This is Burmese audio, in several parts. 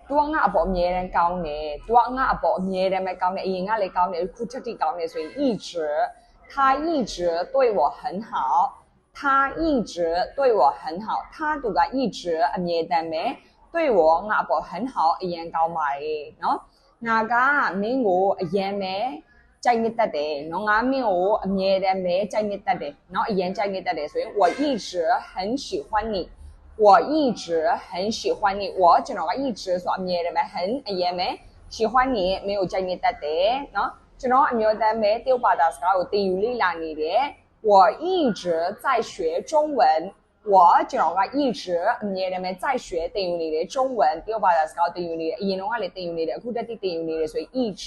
多阿婆别人高呢，多阿婆别人没高呢，人家来高呢，哭彻底高呢，所以他一直对我很好，他一直对我很好，他都个一直别人没对我阿婆很好，人高买喏，那个没我人没。ใจนิดเดียวน้องอาไม่โอ้เมียได้ไหมใจนิดเดียวน้องยังใจนิดเดียว所以我一直很喜欢你我一直很喜欢你我只能一直说เมียได้ไหม很ยังไหม喜欢你没有ใจนิดเดียวเนาะ只能เมียได้ไหมเที่ยว把它สกัดตีอยู่ลีลานี่เด้我一直在学中文我只能一直เมียได้ไหม在学ตีอยู่นี่เด้中文เที่ยว把它สกัดตีอยู่นี่เด้ยังน้องอะไรตีอยู่นี่เด้အခုတက်ตีอยู่นี่เด้所以一直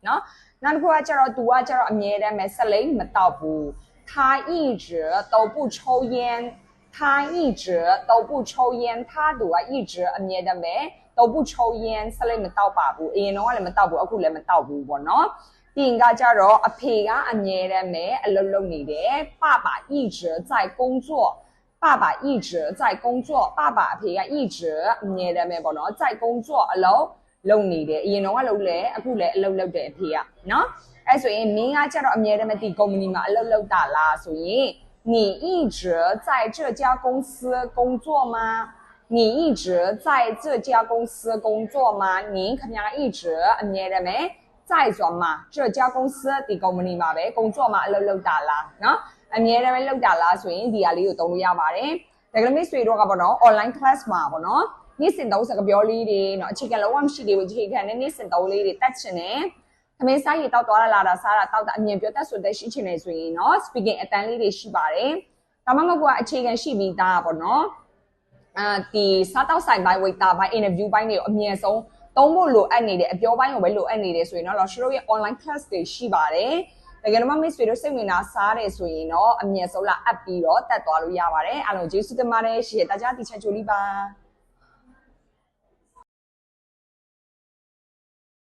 เนาะ那如果叫读啊叫别人没事嘞没到不他一直都不抽烟他一直都不抽烟他读啊一直别人没都不抽烟事嘞没到吧不因为我嘞没到不အခု嘞没到不啵喏第二个叫做阿ဖေက别人没အလုပ်လုပ်နေတယ်爸爸一直在工作爸爸一直在工作爸爸阿ဖေက一直别人没啵喏在工作အလုပ်လုံနေတယ်အရင်တော့ကလုံလဲအခုလဲအလုပ်လုပ်တယ်အဖေကနော်အဲဆိုရင်မင်းကကြတော့အမြဲတမ်းဒီကုမ္ပဏီမှာအလုပ်လုပ်တာလားဆိုရင်你一直在这家公司工作吗你一直在这家公司工作吗你ခင်ဗျား一直အမြဲတမ်း在做嘛这家公司ဒီကုမ္ပဏီမှာပဲ工作မှာအလုပ်လုပ်တာလားနော်အမြဲတမ်းလုပ်တာလားဆိုရင်ဒီဟာလေးကိုသုံးလို့ရပါတယ်ဒါကလေးဆွေတော့ကပေါ့နော် online class မှာပေါ့နော်နေ့စဉ်သုံးစကားပြောလေးတွေเนาะအခြေခံလုံးဝမရှိသေးဘူးအခြေခံနဲ့နေ့စဉ်သုံးလေးတွေတက်ချင်တယ်။သမင်းစားရည်တောက်သွားလာတာစားတာတောက်တာအမြင်ပြောတတ်ဆိုတဲ့ရှိချင်နေဆိုရင်เนาะ speaking အတန်းလေးတွေရှိပါတယ်။ဒါမှမဟုတ်ကအခြေခံရှိပြီးသားပေါ့နော်။ဒီစားတောက်ဆိုင်ပိုင်း waiter ပိုင်း interview ပိုင်းတွေကိုအမြင်ဆုံးသုံးဖို့လိုအပ်နေတယ်အပြောပိုင်းကိုပဲလိုအပ်နေတယ်ဆိုရင်เนาะလော်ရှိတို့ရဲ့ online class တွေရှိပါတယ်။တကယ်လို့မိတ်ဆွေတို့စိတ်ဝင်စားတယ်ဆိုရင်တော့အမြင်ဆုံးလာအပ်ပြီးတော့တက်သွားလို့ရပါတယ်။အားလုံးကျေးဇူးတင်ပါတယ်ရှေ့大家ဒီချက်ချိုလေးပါ။